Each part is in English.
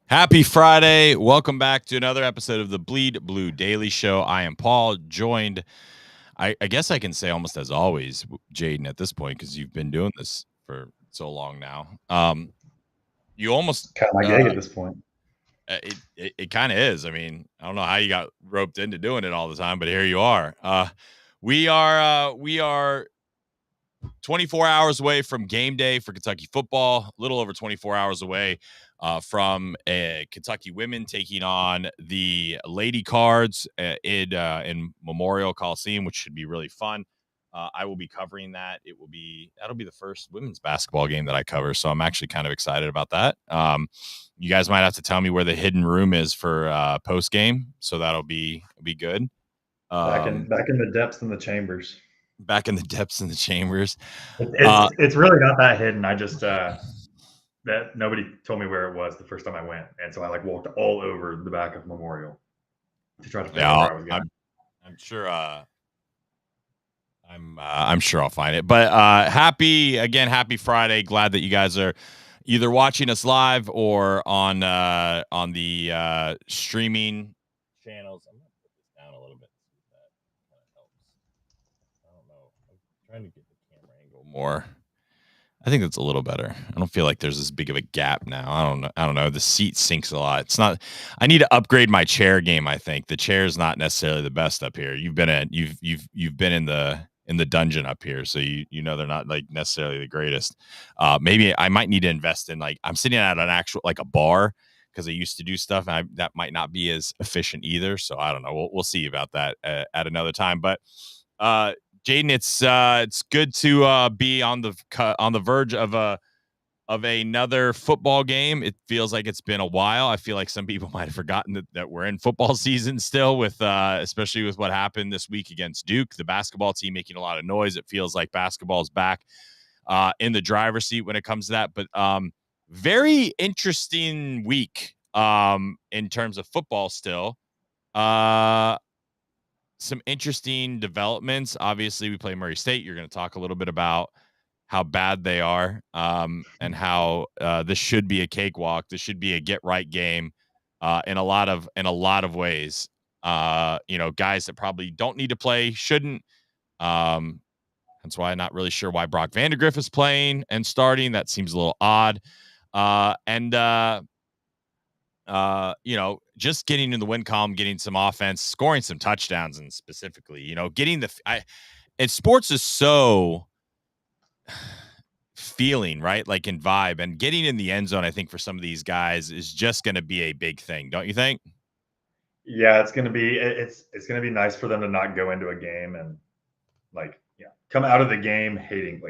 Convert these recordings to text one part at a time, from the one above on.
Happy Friday. Welcome back to another episode of the Bleed Blue Daily Show. I am Paul, joined, I guess I can say almost as always, Jaden at this point, because you've been doing this for so long now. You almost, Kind of my gig at this point. it kind of is. I mean, I don't know how you got roped into doing it all the time, but here you are. We are 24 hours away from game day for Kentucky football, a little over 24 hours away from Kentucky women taking on the Lady Cards in Memorial Coliseum, which should be really fun. I will be covering that. That'll be the first women's basketball game that I cover, so I'm actually kind of excited about that. You guys might have to tell me where the hidden room is for post game, so that'll be good. Back in the depths and the chambers. Back in the depths and the chambers. It's really not that hidden. I just that nobody told me where it was the first time I went, and so I walked all over the back of Memorial to try to figure out where I was going. I'm sure. I'm sure I'll find it. But happy Friday. Glad that you guys are either watching us live or on the streaming channels. I'm gonna put this down a little bit. See if that kind of helps. I don't know. I'm trying to get the camera angle more. I think that's a little better. I don't feel like there's this big of a gap now. I don't know. The seat sinks a lot. It's not. I need to upgrade my chair game. I think the chair is not necessarily the best up here. You've been in the dungeon up here, so you know they're not like necessarily the greatest. Maybe I might need to invest in I'm sitting at an actual a bar because I used to do stuff, and that might not be as efficient either. So I don't know. We'll see about that at another time. But Jaden, it's good to be on the verge of another football game. It feels like it's been a while. I feel like some people might have forgotten that we're in football season still, with especially with what happened this week against Duke. The basketball team making a lot of noise. It feels like basketball is back in the driver's seat when it comes to that. But very interesting week in terms of football still. Some interesting developments. Obviously, we play Murray State. You're going to talk a little bit about how bad they are, and how this should be a cakewalk. This should be a get right game in a lot of ways. Guys that probably don't need to play shouldn't. That's why I'm not really sure why Brock Vandagriff is playing and starting. That seems a little odd. Just getting in the win column, getting some offense, scoring some touchdowns, and specifically, getting and sports is so feeling, right? Like in vibe, and getting in the end zone, I think for some of these guys is just going to be a big thing. Don't you think? Yeah, it's gonna be nice for them to not go into a game and come out of the game hating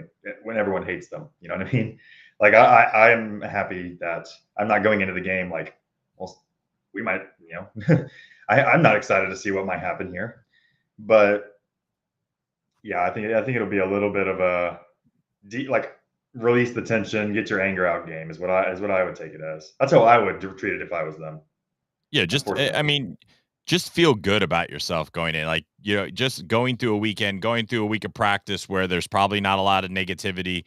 when everyone hates them. You know what I mean? I am happy that I'm not going into the game well, we might, I'm not excited to see what might happen here, but yeah, I think it'll be a little bit of a release the tension, get your anger out game is what I would take it as. That's how I would treat it if I was them. Yeah, just feel good about yourself going in. Just going through a weekend, going through a week of practice where there's probably not a lot of negativity,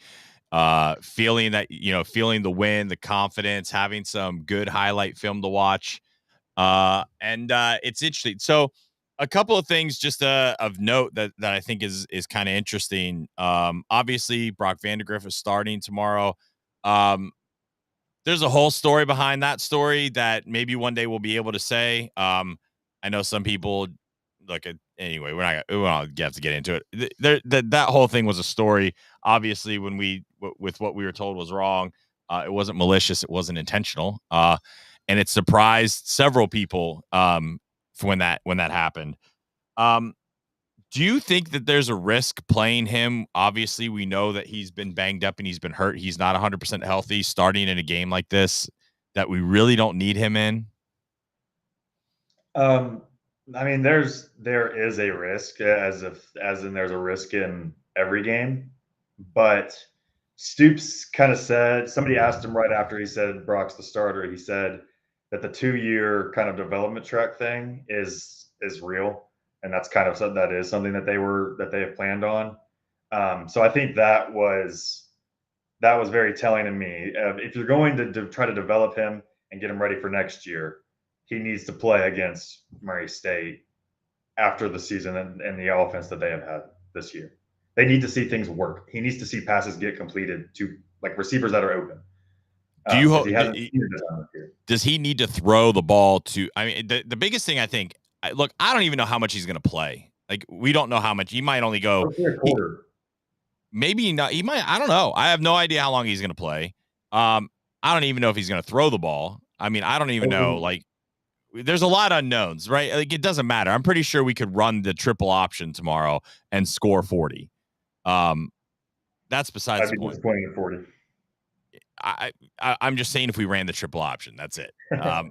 feeling the win, the confidence, having some good highlight film to watch. And it's interesting. So a couple of things just of note that I think is kind of interesting. Obviously Brock Vandagriff is starting tomorrow. There's a whole story behind that story that maybe one day we'll be able to say. I know some people anyway, we don't have to get into it. That whole thing was a story. Obviously, when with what we were told was wrong, it wasn't malicious, it wasn't intentional, and it surprised several people when that happened. Do you think that there's a risk playing him? Obviously, we know that he's been banged up and he's been hurt. He's not 100% healthy starting in a game like this that we really don't need him in. I mean, there is a risk, as in there's a risk in every game, but Stoops kind of said, somebody asked him right after he said Brock's the starter, he said that the 2-year kind of development track thing is real, and that's kind of that is something that they have planned on. So I think that was very telling to me. If you're going to try to develop him, and get him ready for next year, he needs to play against Murray State after the season and the offense that they have had this year. They need to see things work. He needs to see passes get completed to like receivers that are open. Do you He hasn't seen it this year. Does he need to throw the ball to? I mean, the biggest thing I think. Look, I don't even know how much he's going to play. Like, we don't know how much. He might only go a quarter. Maybe not. He might. I don't know. I have no idea how long he's going to play. I don't even know if he's going to throw the ball. I mean, I don't even know. Like, there's a lot of unknowns, right? Like, it doesn't matter. I'm pretty sure we could run the triple option tomorrow and score 40. That's besides the point. Disappointed at 40. I'm just saying if we ran the triple option, that's it. I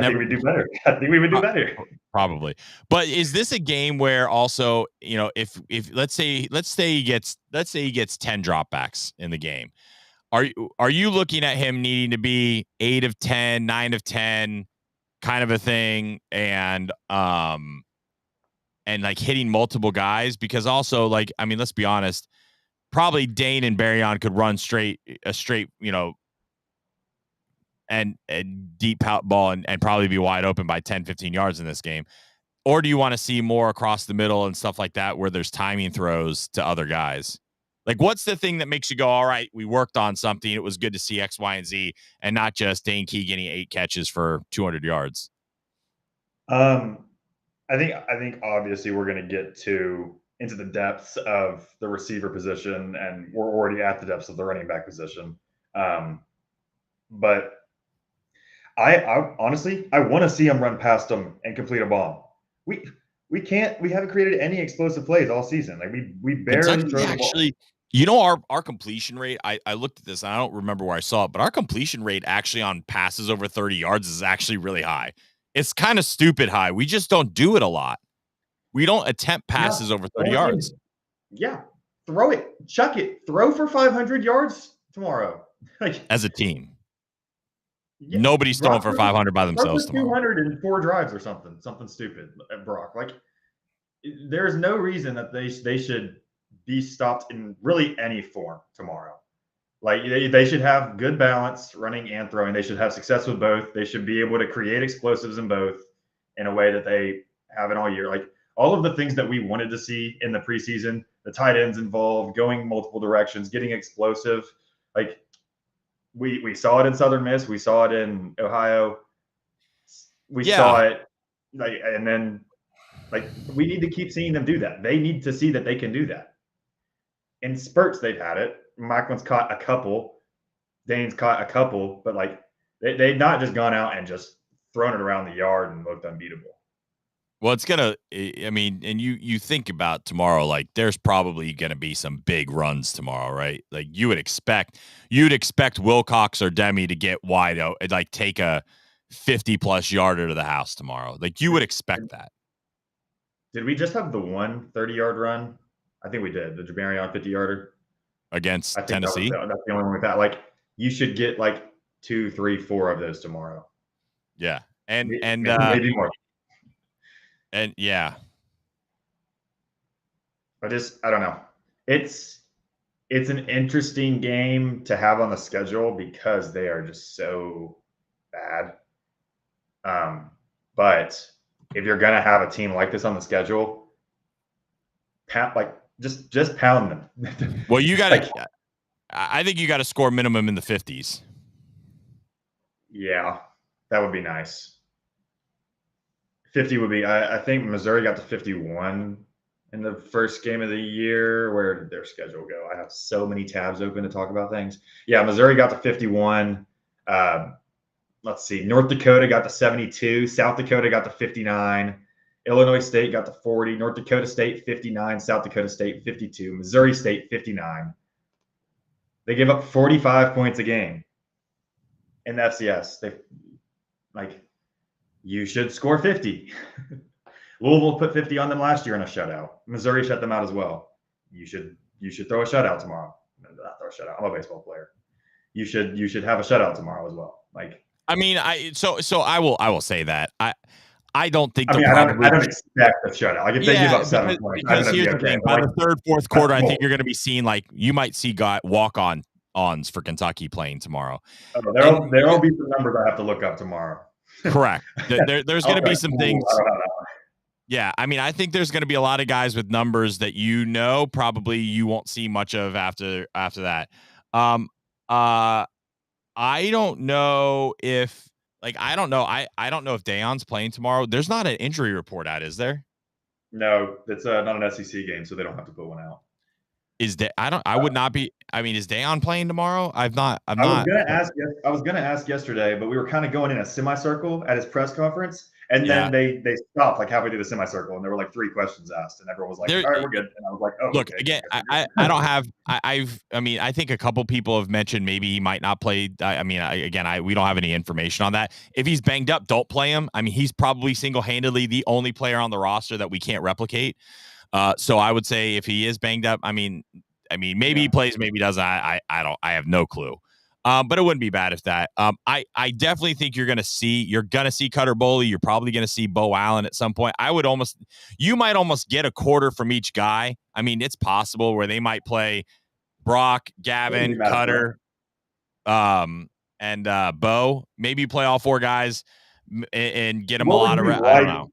think we'd do better. I think we would do better. Probably. But is this a game where also, you know, if let's say he gets 10 dropbacks in the game, are you looking at him needing to be 8 of 10, 9 of 10 kind of a thing, and like hitting multiple guys? Because also, like, I mean, let's be honest, probably Dane and Barryon could run a straight, you know, and deep ball and probably be wide open by 10, 15 yards in this game. Or do you want to see more across the middle and stuff like that where there's timing throws to other guys? Like, what's the thing that makes you go, all right, we worked on something, it was good to see X, Y, and Z, and not just Dane Key getting 8 catches for 200 yards? I think obviously we're going to get into the depths of the receiver position, and we're already at the depths of the running back position. But I honestly, I want to see him run past them and complete a bomb. We haven't created any explosive plays all season. Like, we barely throw the ball. You know, our completion rate, I looked at this, and I don't remember where I saw it, but our completion rate actually on passes over 30 yards is actually really high. It's kind of stupid high. We just don't do it a lot. We don't attempt passes over 30 yards. Yeah. Throw it. Chuck it. Throw for 500 yards tomorrow. As a team. Yeah. Nobody's throwing for 500 by themselves tomorrow. 204 drives or something stupid at Brock. Like, there's no reason that they should be stopped in really any form tomorrow. Like, they should have good balance running and throwing. They should have success with both. They should be able to create explosives in both in a way that they haven't all year. Like, all of the things that we wanted to see in the preseason, the tight ends involved, going multiple directions, getting explosive. Like, we saw it in Southern Miss. We saw it in Ohio. We saw it, like, and then, like, we need to keep seeing them do that. They need to see that they can do that. In spurts, they've had it. Michael's caught a couple. Dane's caught a couple. But, like, they've not just gone out and just thrown it around the yard and looked unbeatable. Well, it's going to, I mean, and you think about tomorrow, like, there's probably going to be some big runs tomorrow, right? Like, you'd expect Wilcox or Demi to get wide out, like, take a 50-plus yarder to the house tomorrow. Like, you would expect that. Did we just have the one 30-yard run? I think we did. The Jamarion 50-yarder. Against Tennessee? That's the only one with that. Like, you should get, like, 2, 3, 4 of those tomorrow. Yeah. And maybe more. And yeah, I don't know. It's an interesting game to have on the schedule because they are just so bad. But if you're gonna have a team like this on the schedule, just pound them. Well, you got to. I think you got to score minimum in the 50s. Yeah, that would be nice. 50 would be, I think Missouri got to 51 in the first game of the year. Where did their schedule go? I have so many tabs open to talk about things. Yeah, Missouri got to 51. Let's see. North Dakota got to 72. South Dakota got to 59. Illinois State got to 40. North Dakota State, 59. South Dakota State, 52. Missouri State, 59. They give up 45 points a game in the FCS. You should score 50. Louisville put 50 on them last year in a shutout. Missouri shut them out as well. You should throw a shutout tomorrow. Not throw a shutout. I'm a baseball player. You should have a shutout tomorrow as well. Like, I mean, I will say that I don't think. I don't expect a shutout. Like, if they give up 7 points, because here's the thing: by the third, fourth quarter, I think you're going to be seeing, like, you might see walk on ons for Kentucky playing tomorrow. Oh, there'll be some numbers I have to look up tomorrow. Correct. There's going to be some things. I don't know. Yeah, I mean, I think there's going to be a lot of guys with numbers that probably you won't see much of after that. I don't know if I don't know if Daion's playing tomorrow. There's not an injury report out, is there? No, it's not an SEC game, so they don't have to put one out. I would not be. I mean, is Daion playing tomorrow? I was gonna ask yesterday, but we were kind of going in a semicircle at his press conference, and then they stopped like halfway through the semicircle, and there were like 3 questions asked, and everyone was like, "All right, we're good." And I was like, "Oh, look okay, again." I don't have. I think a couple people have mentioned maybe he might not play. We don't have any information on that. If he's banged up, don't play him. I mean, he's probably single-handedly the only player on the roster that we can't replicate. So I would say if he is banged up, maybe he plays, maybe he doesn't. I have no clue. But it wouldn't be bad if that. I definitely think you're gonna see Cutter Boley. You're probably gonna see Bo Allen at some point. You might almost get a quarter from each guy. I mean, it's possible where they might play Brock, Gavin, Cutter, and Bo. Maybe you play all 4 guys and get them a lot of. I don't know.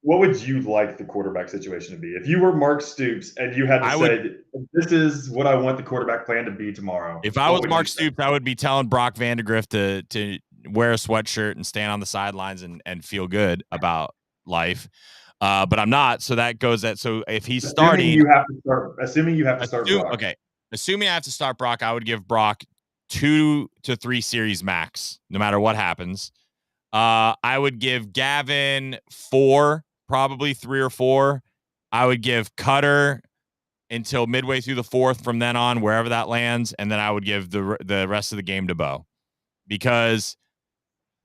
What would you like the quarterback situation to be? If you were Mark Stoops and you had to say, this is what I want the quarterback plan to be tomorrow. If I was Mark Stoops, I would be telling Brock Vandagriff to wear a sweatshirt and stand on the sidelines and feel good about life. But I'm not. So that goes that. So if he's starting, assuming you have to start Brock. Okay. Assuming I have to start Brock, I would give Brock 2 to 3 series max, no matter what happens. I would give Gavin 4. Probably 3 or 4. I would give Cutter until midway through the 4th from then on, wherever that lands, and then I would give the rest of the game to Bo, because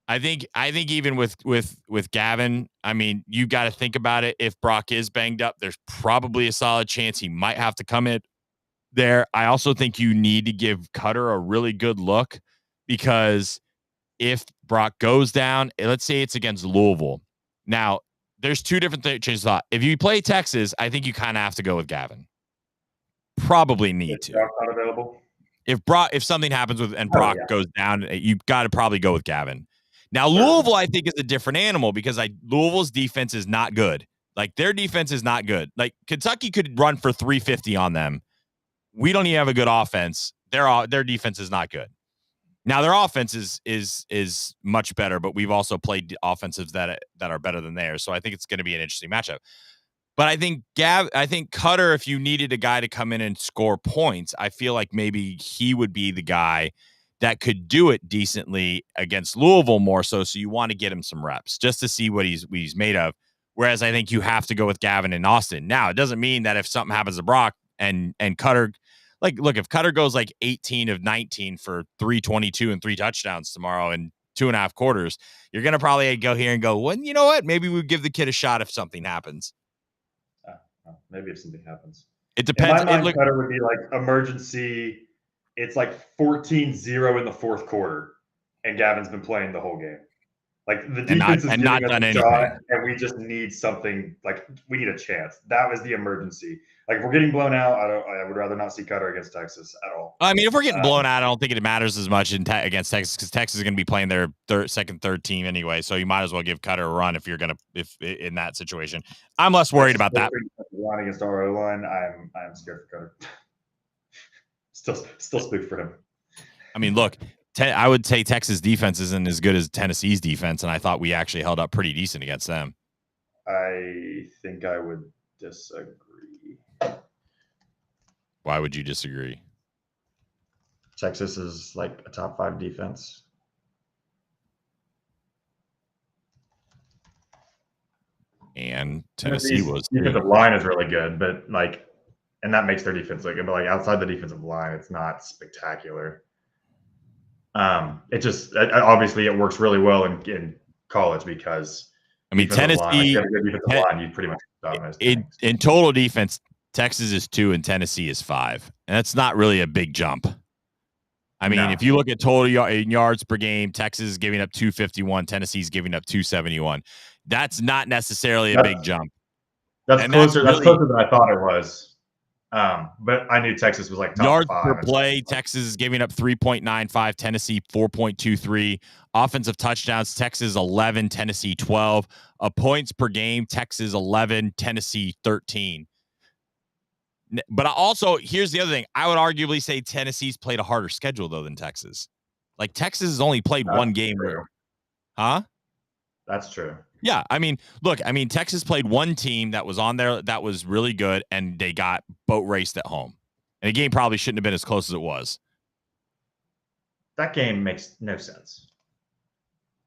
I think even with Gavin, I mean, you got to think about it. If Brock is banged up, there's probably a solid chance he might have to come in there. I also think you need to give Cutter a really good look, because if Brock goes down, let's say it's against Louisville. Now, there's 2 different changes of thought. If you play Texas, I think you kind of have to go with Gavin. Probably need to. Brock's not available. If something happens and Brock goes down, you got to probably go with Gavin. Now, Louisville, I think, is a different animal, because Louisville's defense is not good. Like, their defense is not good. Like, Kentucky could run for 350 on them. We don't even have a good offense. Their defense is not good. Now, their offense is much better, but we've also played offensives that are better than theirs. So I think it's going to be an interesting matchup. But I think Cutter, if you needed a guy to come in and score points, I feel like maybe he would be the guy that could do it decently against Louisville more so. So you want to get him some reps just to see what he's made of. Whereas I think you have to go with Gavin and Austin. Now, it doesn't mean that if something happens to Brock and Cutter, look, if Cutter goes 18 of 19 for 322 and 3 touchdowns tomorrow in 2.5 quarters, you're going to probably go here and go, well, you know what? Maybe we give the kid a shot if something happens. Maybe if something happens. It depends. In my mind, Cutter would be emergency. It's 14-0 in the 4th quarter, and Gavin's been playing the whole game. The defense is giving us a shot, and we just need something. We need a chance. That was the emergency. If we're getting blown out, I would rather not see Cutter against Texas at all. I mean, if we're getting blown out, I don't think it matters as much against Texas, because Texas is going to be playing their third team anyway. So you might as well give Cutter a run if in that situation. I'm less worried about that. Line against our O-line, I'm scared for Cutter. Still spooked for him. I mean, look. I would say Texas defense isn't as good as Tennessee's defense, and I thought we actually held up pretty decent against them. I think I would disagree. Why would you disagree? Texas is a top 5 defense. And Tennessee was defensive line is really good, but and that makes their defense look good. But outside the defensive line, it's not spectacular. It just obviously it works really well in college, because Tennessee line, you pretty much in total defense, Texas is 2 and Tennessee is 5, and that's not really a big jump. If you look at total yards per game, Texas is giving up 251, Tennessee's giving up 271. That's not necessarily a big jump. That's closer than I thought it was. But I knew Texas was like top Yards 5. per play, Texas is giving up 3.95, Tennessee 4.23. Offensive touchdowns, Texas 11, Tennessee 12. Points per game, Texas 11, Tennessee 13. But also, here's the other thing. I would arguably say Tennessee's played a harder schedule, though, than Texas. Like, Texas has only played one game. Huh? That's true. Yeah, I mean, look, Texas played one team that was on there that was really good, and they got boat raced at home. And the game probably shouldn't have been as close as it was. That game makes no sense.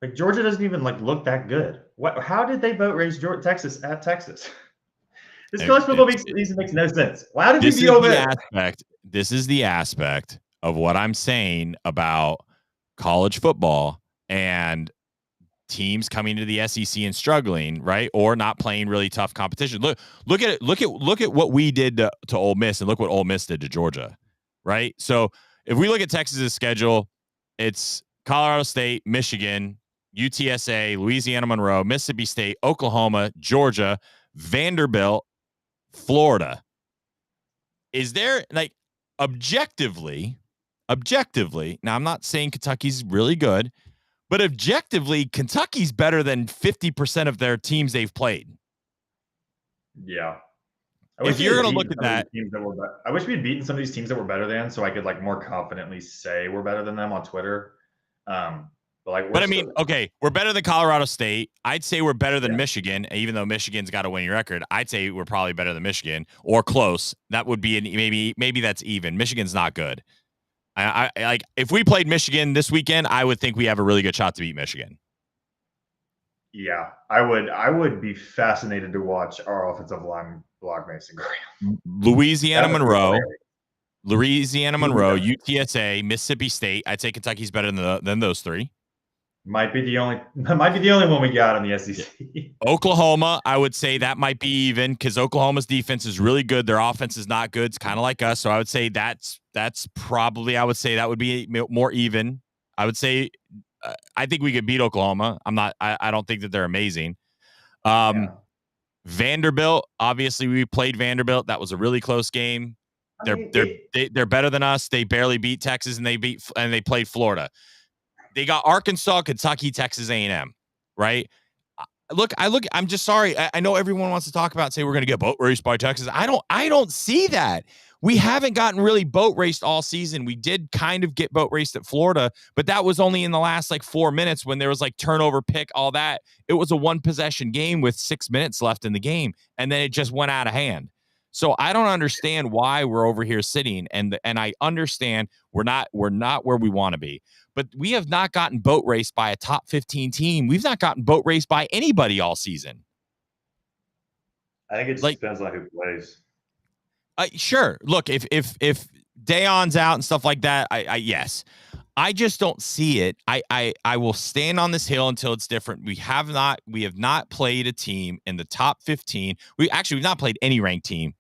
Like, Georgia doesn't even like look that good. How did they boat race Texas at Texas? This college football season makes no sense. Why did they beat Ole Miss? This is the aspect of what I'm saying about college football and teams coming to the SEC and struggling, right? Or not playing really tough competition. Look at what we did to Ole Miss, and look what Ole Miss did to Georgia, right? So if we look at Texas's schedule, it's Colorado State, Michigan, UTSA, Louisiana Monroe, Mississippi State, Oklahoma, Georgia, Vanderbilt, Florida. Is there, like, objectively, now I'm not saying Kentucky's really good, but objectively, Kentucky's better than 50% of their teams they've played. Yeah. If you're going to look at that, I wish we'd beaten some of these teams that were better than, so I could like more confidently say we're better than them on Twitter. But I mean, okay, we're better than Colorado State. I'd say we're better than Michigan, even though Michigan's got a winning record. I'd say we're probably better than Michigan or close. That would be maybe that's even. Michigan's not good. I like, if we played Michigan this weekend, I would think we have a really good shot to beat Michigan. Yeah, I would be fascinated to watch our offensive line block Mason Graham. Louisiana Monroe, UTSA, Mississippi State. I'd say Kentucky's better than those three. Might be the only one we got in the SEC. Oklahoma, I would say that might be even, because Oklahoma's defense is really good. Their offense is not good. It's kind of like us. So I would say that's probably, I would say that would be more even. I would say I think we could beat Oklahoma. I don't think that they're amazing. Vanderbilt, obviously we played Vanderbilt. That was a really close game. They're better than us. They barely beat Texas, and they played Florida. They got Arkansas, Kentucky, Texas A&M, right? I'm just sorry. I know everyone wants to talk about, say we're going to get boat raced by Texas. I don't see that. We haven't gotten really boat raced all season. We did kind of get boat raced at Florida, but that was only in the last like 4 minutes when there was like turnover, pick, all that. It was a 1-possession game with 6 minutes left in the game, and then it just went out of hand. So I don't understand why we're over here sitting, and I understand we're not where we want to be. But we have not gotten boat raced by a top 15 team. We've not gotten boat raced by anybody all season. I think it just depends on who plays. Sure. Look, if Daion's out and stuff like that, yes. I just don't see it. I will stand on this hill until it's different. We have not played a team in the top 15. We've not played any ranked team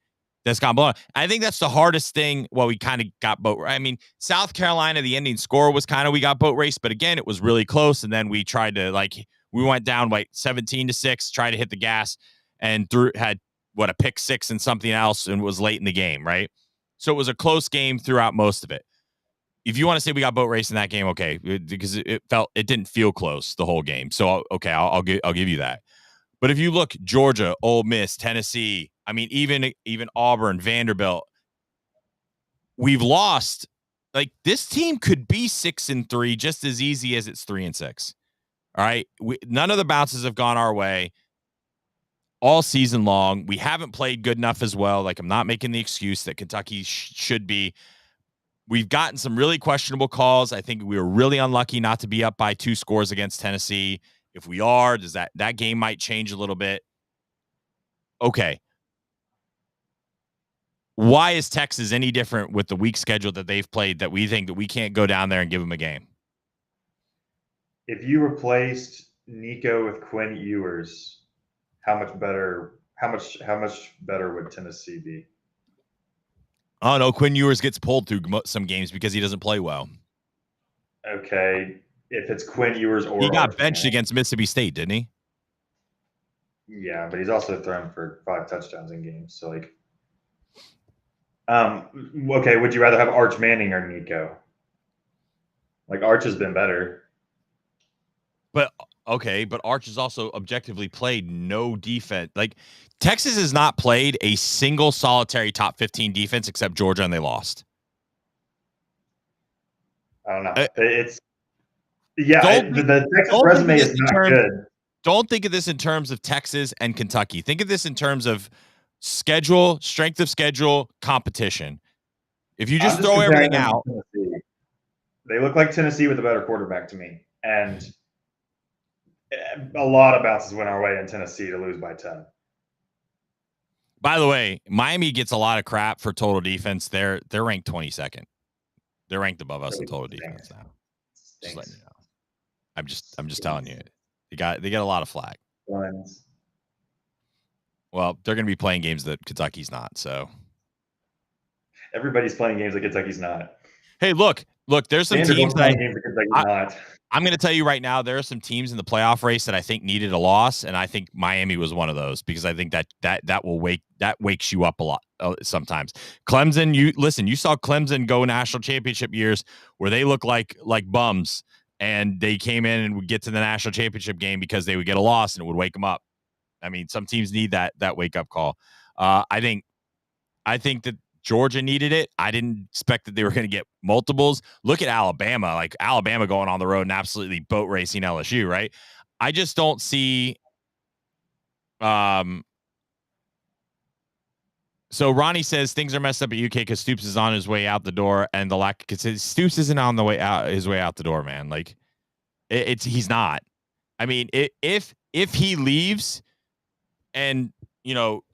that's gone below. I think that's the hardest thing. Well, we kind of got boat. I mean, South Carolina, the ending score was kind of, we got boat raced, but again, it was really close. And then we tried to, we went down 17-6, tried to hit the gas, and had a pick six and something else, and was late in the game, right? So it was a close game throughout most of it. If you want to say we got boat raced in that game, okay, because it didn't feel close the whole game. So okay, I'll give you that. But if you look, Georgia, Ole Miss, Tennessee, I mean, even Auburn, Vanderbilt, we've lost. Like, this team could be 6-3 just as easy as it's 3-6. All right, none of the bounces have gone our way all season long. We haven't played good enough as well. Like, I'm not making the excuse that Kentucky should be. We've gotten some really questionable calls. I think we were really unlucky not to be up by 2 scores against Tennessee. If we are, does that game might change a little bit? Okay. Why is Texas any different with the weak schedule that they've played that we think that we can't go down there and give them a game? If you replaced Nico with Quinn Ewers, how much better would Tennessee be? Oh, no, Quinn Ewers gets pulled through some games because he doesn't play well. Okay, if it's Quinn Ewers or he got benched against Mississippi State, didn't he? Yeah, but he's also thrown for 5 touchdowns in games. So, like, Okay, would you rather have Arch Manning or Nico? Like Arch has been better. But okay, but Arch has also objectively played no defense. Like Texas has not played a single solitary top 15 defense except Georgia, and they lost. I don't know. Uh, The Texas don't think of resume this is in not terms. good. Don't think of this in terms of Texas and Kentucky. Think of this in terms of schedule, strength of schedule, competition. If you just throw everything out, Tennessee. They look like Tennessee with a better quarterback to me, and a lot of bounces went our way in Tennessee to lose by 10. By the way, Miami gets a lot of crap for total defense. They're ranked 22nd. They're ranked above us in total defense now. Just letting you know. I'm just telling you. They get a lot of flack. Well, they're going to be playing games that Kentucky's not. So everybody's playing games that Kentucky's not. Hey, look. There's some teams that games that Kentucky's not. I'm going to tell you right now, there are some teams in the playoff race that I think needed a loss, and I think Miami was one of those because I think that wakes you up a lot sometimes. Clemson, you saw Clemson go national championship years where they look like bums, and they came in and would get to the national championship game because they would get a loss and it would wake them up. I mean, some teams need that wake up call. I think that Georgia needed it. I didn't expect that they were going to get multiples. Look at Alabama, like Alabama going on the road and absolutely boat racing LSU, right? I just don't see. So Ronnie says things are messed up at UK because Stoops is on his way out the door, and Stoops isn't on the way out his way out the door, man. Like he's not. I mean, if he leaves, and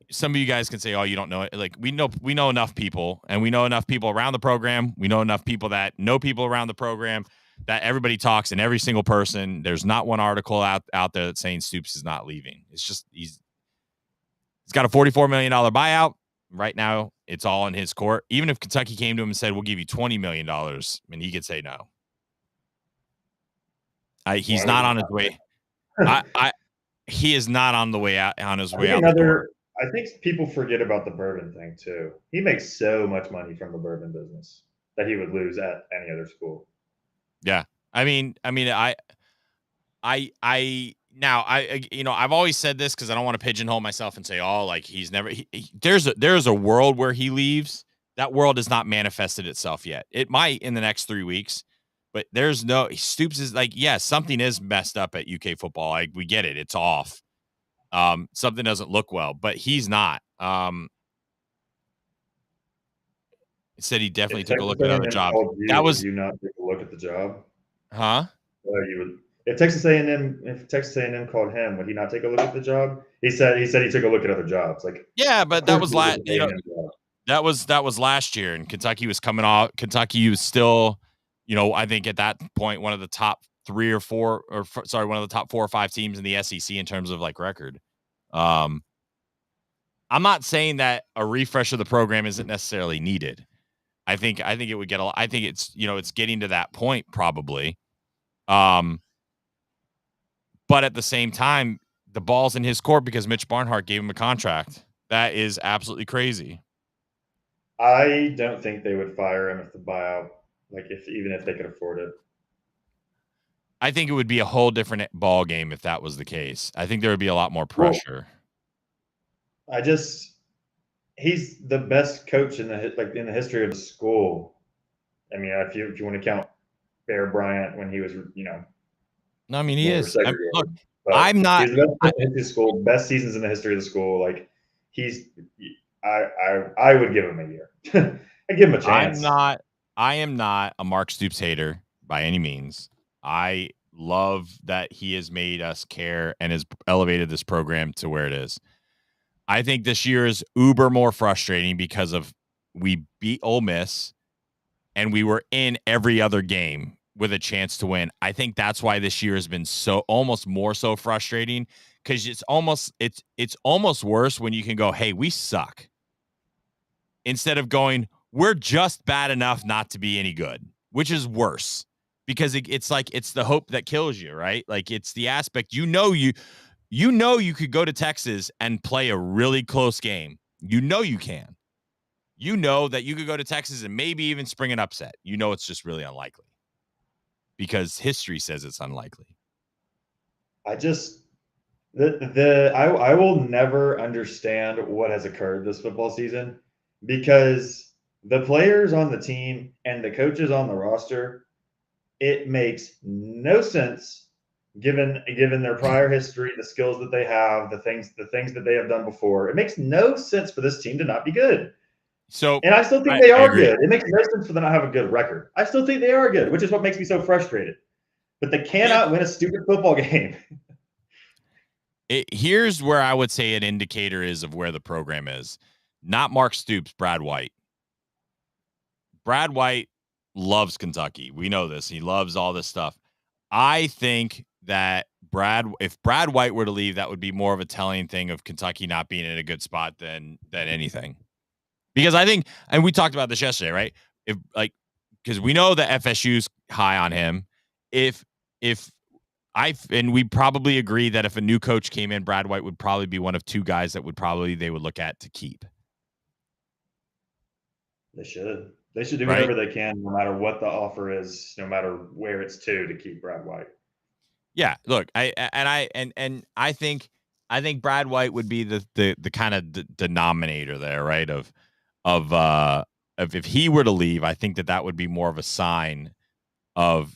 some of you guys can say, "Oh, you don't know it." Like we know enough people, and we know enough people around the program. We know enough people that know people around the program that everybody talks, and every single person. There's not one article out there that's saying Stoops is not leaving. It's just he's got a $44 million buyout right now. It's all in his court. Even if Kentucky came to him and said, "We'll give you $20 million," and he could say no. He's not on his way. He is not on the way out on his way out the door. I think people forget about the bourbon thing too. He makes so much money from the bourbon business that he would lose at any other school. Yeah. I mean, I've always said this because I don't want to pigeonhole myself and say, oh, like he's never, there's a world where he leaves. That world has not manifested itself yet. It might in the next 3 weeks, but Stoops is like, yeah, something is messed up at UK football. Like we get it. It's off. Something doesn't look well, but he's not. He said he definitely took a look at other jobs. Would you not take a look at the job? Huh? You would. If Texas A&M called him, would he not take a look at the job? He said he took a look at other jobs. Like yeah, but that was that was last year, and Kentucky was coming off. Kentucky was still, I think at that point one of the top 3 or 4, one of the top 4 or 5 teams in the SEC in terms of like record. I'm not saying that a refresh of the program isn't necessarily needed. I think it would get I think it's it's getting to that point probably. But at the same time, the ball's in his court because Mitch Barnhart gave him a contract. That is absolutely crazy. I don't think they would fire him if the buyout, even if they could afford it. I think it would be a whole different ball game if that was the case. I think there would be a lot more pressure. He's the best coach in the history of the school. I mean, if you want to count Bear Bryant when he was, No, I mean he is. Look, I'm not. He's the best in his school, best seasons in the history of the school. Like I would give him a year. I give him a chance. I am not a Mark Stoops hater by any means. I love that he has made us care and has elevated this program to where it is. I think this year is uber more frustrating because we beat Ole Miss and we were in every other game with a chance to win. I think that's why this year has been almost more so frustrating because it's almost worse when you can go, hey, we suck. Instead of going, we're just bad enough not to be any good, which is worse because it's like, it's the hope that kills you, right? Like it's the aspect, you could go to Texas and play a really close game. You can. you know that you could go to Texas and maybe even spring an upset. You know it's just really unlikely because history says it's unlikely. I just I will never understand what has occurred this football season because the players on the team and the coaches on the roster, it makes no sense given their prior history, the skills that they have, the things that they have done before. It makes no sense for this team to not be good. So, and I still think they are good. It makes no sense for them to have a good record. I still think they are good, which is what makes me so frustrated. But they cannot win a stupid football game. Here's where I would say an indicator is of where the program is. Not Mark Stoops, Brad White. Brad White loves Kentucky. We know this. He loves all this stuff. I think that if Brad White were to leave, that would be more of a telling thing of Kentucky not being in a good spot than anything. Because I think, and we talked about this yesterday, right? Because we know that FSU's high on him. And we probably agree that if a new coach came in, Brad White would probably be one of two guys that they would look at to keep. They should. They should do whatever they can, no matter what the offer is, no matter where it's to keep Brad White. Yeah, look, I think Brad White would be the kind of denominator there, right? Of if he were to leave, I think that would be more of a sign of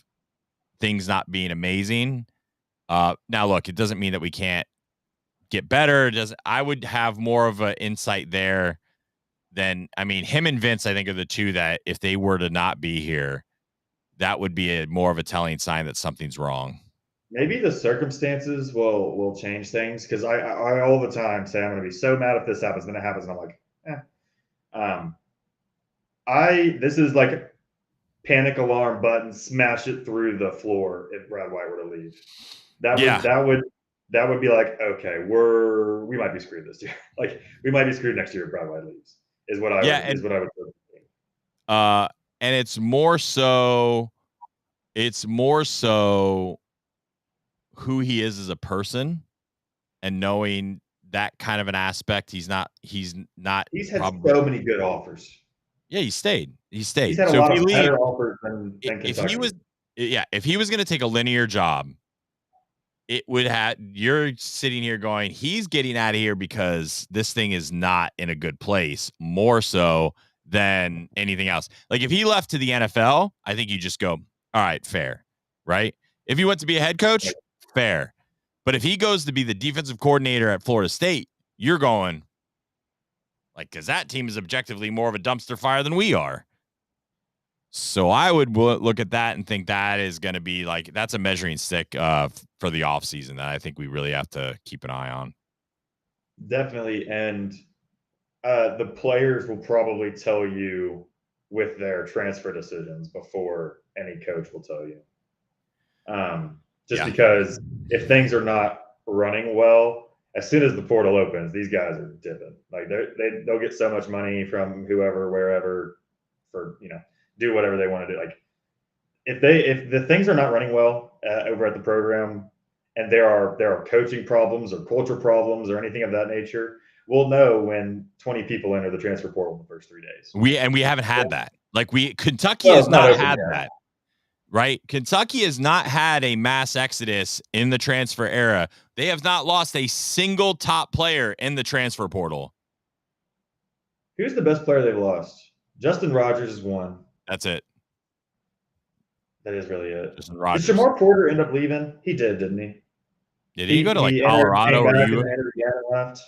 things not being amazing. Now, look, it doesn't mean that we can't get better. I would have more of an insight there than, I mean, him and Vince, I think, are the two that if they were to not be here, that would be more of a telling sign that something's wrong. Maybe the circumstances will change things because I all the time say I'm going to be so mad if this happens, then it happens, and I'm like, this is like panic alarm button, smash it through the floor if Brad White were to leave. That would be like, okay, we might be screwed this year. Like we might be screwed next year if Brad White leaves. Is what I would think. And it's more so who he is as a person and knowing that kind of an aspect. He's had so many good offers. Yeah, he stayed. He's had a lot of better offers than Kentucky. If he was going to take a linear job, it would have, you're sitting here going, he's getting out of here because this thing is not in a good place, more so than anything else. Like if he left to the NFL, I think you just go, all right, fair, right? If he went to be a head coach, fair. But if he goes to be the defensive coordinator at Florida State, you're going, like, because that team is objectively more of a dumpster fire than we are. So I would look at that and think that is going to be like, that's a measuring stick for the offseason that I think we really have to keep an eye on. Definitely. And the players will probably tell you with their transfer decisions before any coach will tell you. Because if things are not running well, as soon as the portal opens, these guys are dipping. Like they'll get so much money from whoever, wherever, for do whatever they want to do. Like if the things are not running well over at the program, and there are coaching problems or culture problems or anything of that nature, we'll know when 20 people enter the transfer portal in the first 3 days. We haven't had that. Like Kentucky has not had that. Right? Kentucky has not had a mass exodus in the transfer era. They have not lost a single top player in the transfer portal. Who's the best player they've lost? Justin Rogers is one. That's it. That is really it. Justin Rogers. Did Shamar Porter end up leaving? He did, didn't he? Did he go to like Colorado or left?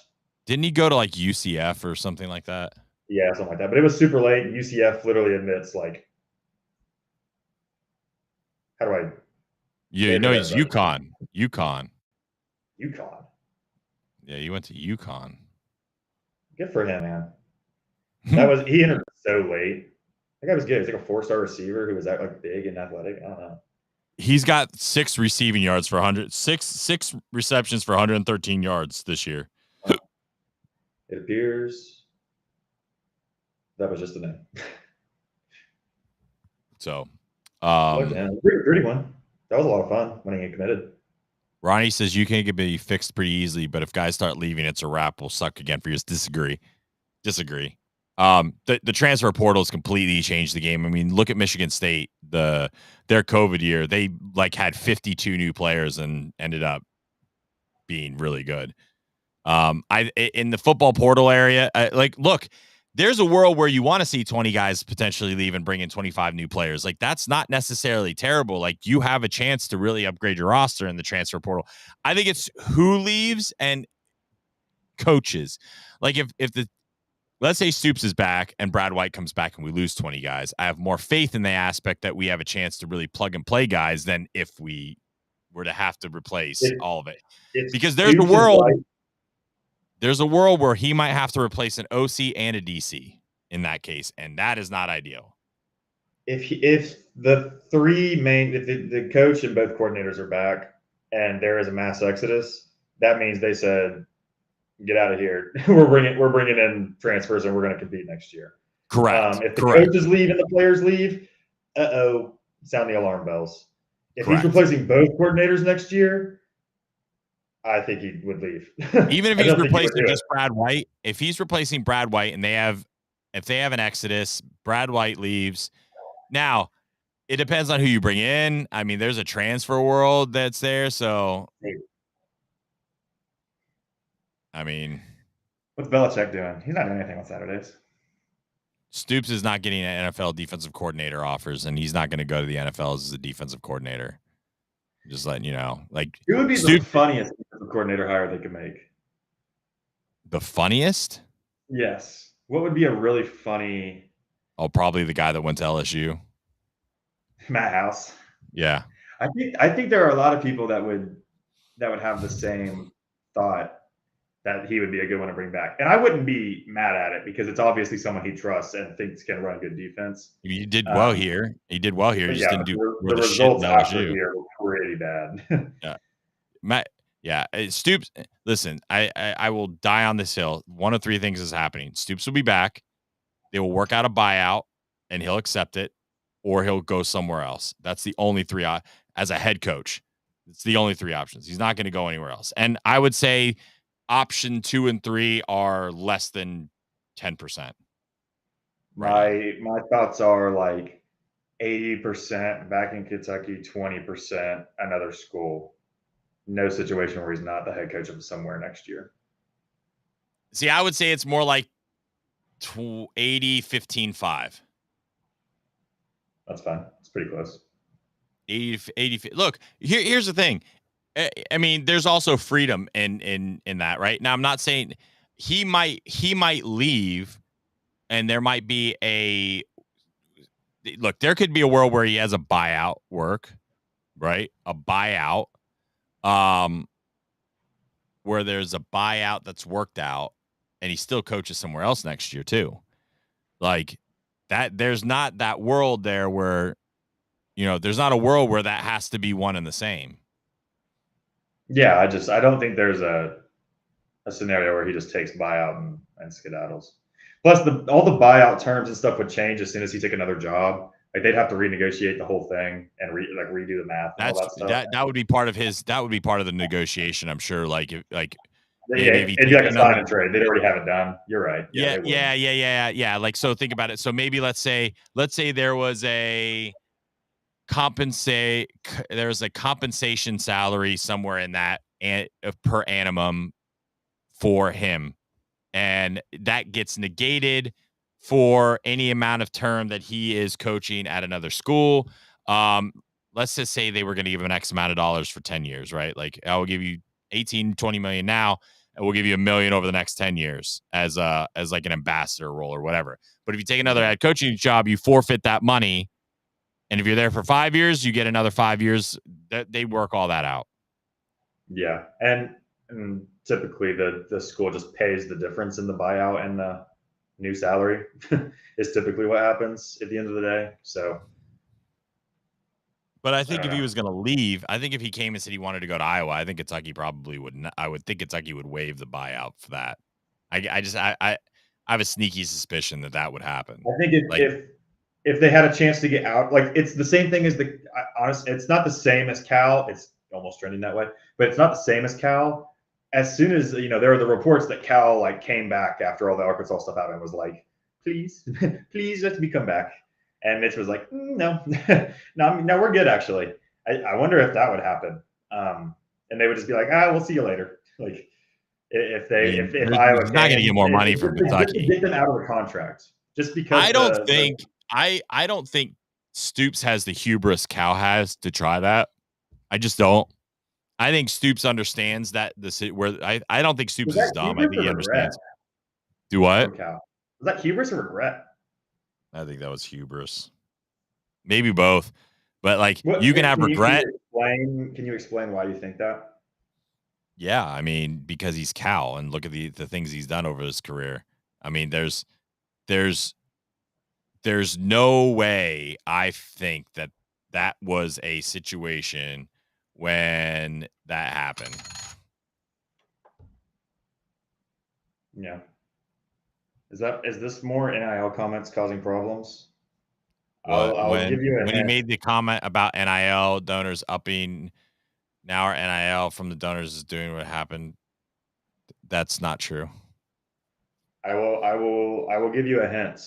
Didn't he go to like UCF or something like that? Yeah, something like that. But it was super late. UCF literally admits like, how do I? Yeah, no, he's UConn. UConn. Yeah, he went to UConn. Good for him, man. He entered so late. That guy was good. He's like a 4-star receiver who was like big and athletic. I don't know. He's got 6 receiving yards for 6 receptions for 113 yards this year. It appears that was just a name. So, pretty one. That was a lot of fun when he committed. Ronnie says you can be fixed pretty easily, but if guys start leaving, it's a wrap. We'll suck again for years. Disagree. The transfer portal has completely changed the game. I mean, look at Michigan State. Their COVID year, they like had 52 new players and ended up being really good. In the football portal area, look, there's a world where you want to see 20 guys potentially leave and bring in 25 new players. Like, that's not necessarily terrible. Like, you have a chance to really upgrade your roster in the transfer portal. I think it's who leaves and coaches. Like, if the let's say Stoops is back and Brad White comes back and we lose 20 guys, I have more faith in the aspect that we have a chance to really plug and play guys than if we were to have to replace all of it. Because there's a world where he might have to replace an OC and a DC in that case, and that is not ideal. If the three main, if the coach and both coordinators are back and there is a mass exodus, that means they said, get out of here. we're bringing in transfers and we're going to compete next year. Correct. If the coaches leave and the players leave, sound the alarm bells. If he's replacing both coordinators next year, I think he would leave. Even if he's replacing just Brad White, if he's replacing Brad White and if they have an exodus, Brad White leaves. Now, it depends on who you bring in. I mean, there's a transfer world that's there, so I mean, what's Belichick doing? He's not doing anything on Saturdays. Stoops is not getting an NFL defensive coordinator offers, and he's not going to go to the NFL as a defensive coordinator. Just letting you know. Like, who would be the funniest defensive coordinator hire they could make? The funniest? Yes. What would be a really funny? Oh, probably the guy that went to LSU. Matt House. Yeah. I think there are a lot of people that would have the same thought that he would be a good one to bring back. And I wouldn't be mad at it because it's obviously someone he trusts and thinks can run good defense. You did well here. He did well here. He just didn't do the results after here were pretty bad. Yeah. Matt, yeah. Stoops, listen, I will die on this hill. One of three things is happening. Stoops will be back. They will work out a buyout and he'll accept it, or he'll go somewhere else. That's the only three as a head coach. It's the only three options. He's not going to go anywhere else. And I would say option 2 and 3 are less than 10%. Right. My thoughts are like 80% back in Kentucky, 20% another school. No situation where he's not the head coach of somewhere next year. See, I would say it's more like 80, 15, 5. That's fine. It's pretty close. 80. Look, here's the thing. I mean, there's also freedom in that, right? Now, I'm not saying he might leave, and there might be there could be a world where he has a buyout work, right? A buyout, where there's a buyout that's worked out, and he still coaches somewhere else next year too. Like that, there's not that world there where, there's not a world where that has to be one and the same. Yeah, I don't think there's a scenario where he just takes buyout and skedaddles. Plus, all the buyout terms and stuff would change as soon as he took another job. Like they'd have to renegotiate the whole thing and redo the math and all that stuff. That would be part of the negotiation, I'm sure. Like it'd be like a sign and trade. They'd already have it done. You're right. Yeah. Like, so think about it. So maybe let's say there was a compensation salary somewhere in that per annum for him, and that gets negated for any amount of term that he is coaching at another school. Let's just say they were going to give him an X amount of dollars for 10 years, right? Like, I will give you 18, 20 million now, and we'll give you $1 million over the next 10 years as like an ambassador role or whatever. But if you take another head coaching job, you forfeit that money. And if you're there for 5 years, you get another 5 years. They work all that out. Yeah. And typically the school just pays the difference in the buyout and the new salary is typically what happens at the end of the day. So, but I think if he was going to leave, I think if he came and said he wanted to go to Iowa, I think Kentucky probably wouldn't. I would think Kentucky would waive the buyout for that. I have a sneaky suspicion that would happen. I think if they had a chance to get out, like it's the same thing as honestly, it's not the same as Cal. It's almost trending that way, but it's not the same as Cal. As soon as there are the reports that Cal came back after all the Arkansas stuff happened, was like, please, please let me come back. And Mitch was like, no, no, we're good actually. I wonder if that would happen. And they would just be like, we'll see you later. Like if I they mean, if Iowa he's not going to get more money from just to Kentucky. get them out of the contract, just because I don't think I don't think Stoops has the hubris Cal has to try that. I just don't. I think Stoops understands that I don't think Stoops is dumb. I think he understands. Do what? Cal. Was that hubris or regret? I think that was hubris. Maybe both. But like you can have regret. Can you explain why you think that? Yeah, I mean, because he's Cal and look at the things he's done over his career. I mean, there's no way I think that was a situation when that happened. Yeah. Is this more NIL comments causing problems? I'll give you when he made the comment about NIL donors upping, now our NIL from the donors is doing what happened. That's not true. I will give you a hint.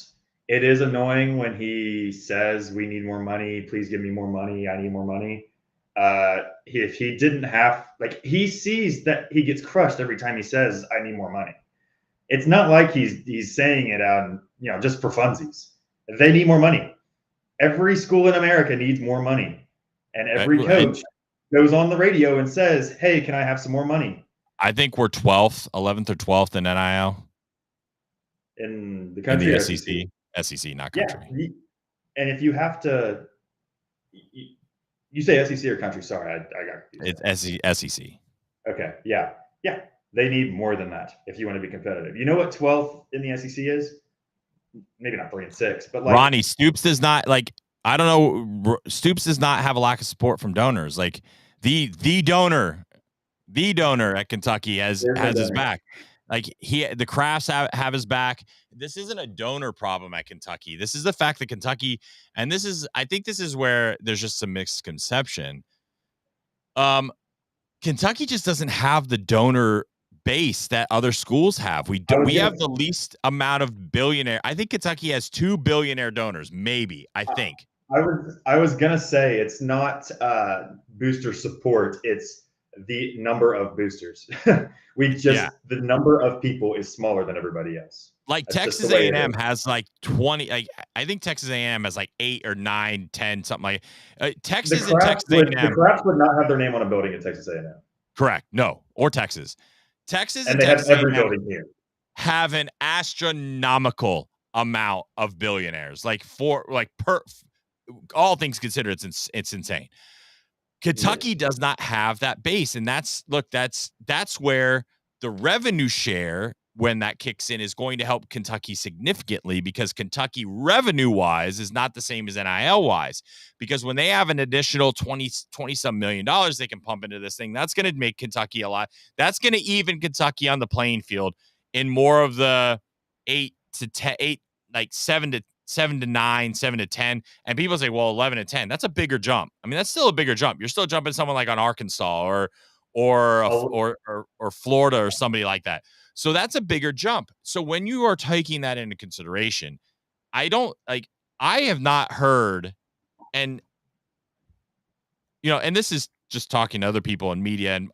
It is annoying when he says we need more money, please give me more money, I need more money. If he didn't have he sees that he gets crushed every time he says I need more money. It's not like he's saying it out, just for funsies. They need more money. Every school in America needs more money, and every coach goes on the radio and says, "Hey, can I have some more money?" I think we're 12th, 11th or 12th in NIL. In the country, in the SEC. SEC, not country. Yeah, and if you have to, you say SEC or country? Sorry, I got confused. It's SEC. Okay, yeah. They need more than that if you want to be competitive. You know what 12th in the SEC is? Maybe not 3 and 6, but Ronnie Stoops does not I don't know. Stoops does not have a lack of support from donors. Like the donor at Kentucky has his back. Like the Crafts have his back. This isn't a donor problem at Kentucky. This is the fact that Kentucky, and I think this is where there's just some misconception. Kentucky just doesn't have the donor base that other schools have. We have the least amount of billionaire. I think Kentucky has 2 billionaire donors, maybe. I think. I was gonna say it's not booster support. It's the number of boosters. The number of people is smaller than everybody else. Like that's Texas A&M has like 20. I think Texas A&M has like 8 or 9, 10, something like. Texas and Texas A&M. The Crafts would not have their name on a building at Texas A&M. Correct. No, or Texas. Texas and they Texas have every building here. Have an astronomical amount of billionaires. All things considered, it's insane. Kentucky does not have that base, and that's where the revenue share, when that kicks in, is going to help Kentucky significantly, because Kentucky revenue-wise is not the same as NIL-wise. Because when they have an additional 20 some $20 million they can pump into this thing, that's going to make Kentucky a lot. That's going to even Kentucky on the playing field in more of the 8 to 10, 8 like 7 to 9, 7 to 10. And people say, well, 11 to 10, that's a bigger jump. I mean, that's still a bigger jump. You're still jumping someone like on Arkansas or Florida or somebody like that. So that's a bigger jump. So when you are taking that into consideration, I have not heard, and and this is just talking to other people in media, and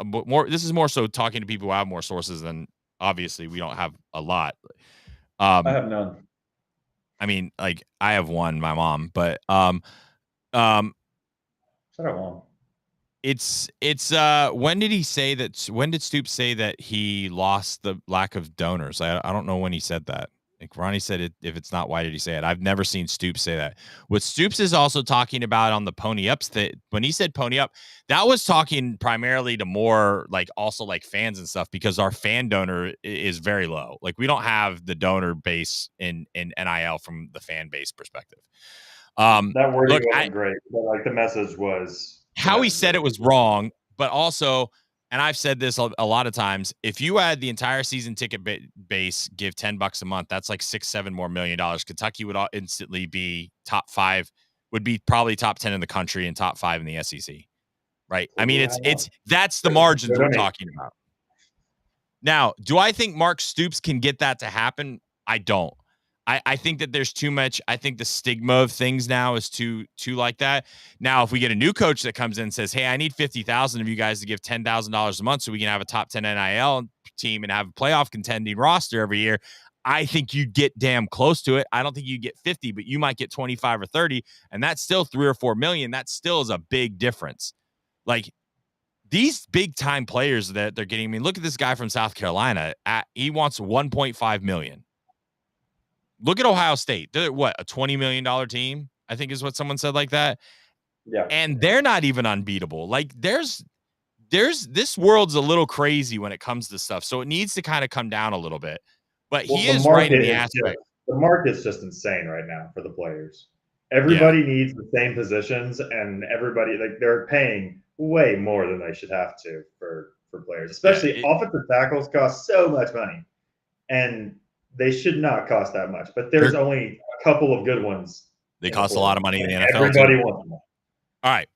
this is more so talking to people who have more sources than, obviously, we don't have a lot. I have none. I mean, like, I have one, my mom, but shut up, Mom. It's when did Stoops say that he lost the lack of donors? I don't know when he said that. Like Ronnie said it, if it's not, why did he say it? I've never seen Stoops say that. What Stoops is also talking about on the pony ups, that when he said pony up, that was talking primarily to more also fans and stuff, because our fan donor is very low. Like, we don't have the donor base in NIL from the fan base perspective. That wording wasn't great, but the message was, how he said it was wrong, but also, and I've said this a lot of times, if you add the entire season ticket base, give $10 a month, that's like $6-7 more million. Kentucky would instantly be top 5, would be probably top 10 in the country and top 5 in the SEC. Right? I mean, that's the margins we're talking about. Now, do I think Mark Stoops can get that to happen? I don't. I think that there's too much. I think the stigma of things now is too like that. Now, if we get a new coach that comes in and says, "Hey, I need 50,000 of you guys to give $10,000 a month so we can have a top 10 NIL team and have a playoff contending roster every year," I think you get damn close to it. I don't think you get 50, but you might get 25 or 30, and that's still 3 or 4 million. That still is a big difference. Like these big time players that they're getting. I mean, look at this guy from South Carolina. He wants 1.5 million. Look at Ohio State. They're what, a $20 million team? I think is what someone said like that. Yeah. And they're not even unbeatable. Like there's this world's a little crazy when it comes to stuff. So it needs to kind of come down a little bit. But he is right in the aspect. The market's just insane right now for the players. Everybody needs the same positions, and everybody like they're paying way more than they should have to for players. Especially offensive tackles cost so much money. And they should not cost that much, but there's only a couple of good ones. They cost a lot of money in the NFL. Everybody wants them. All right,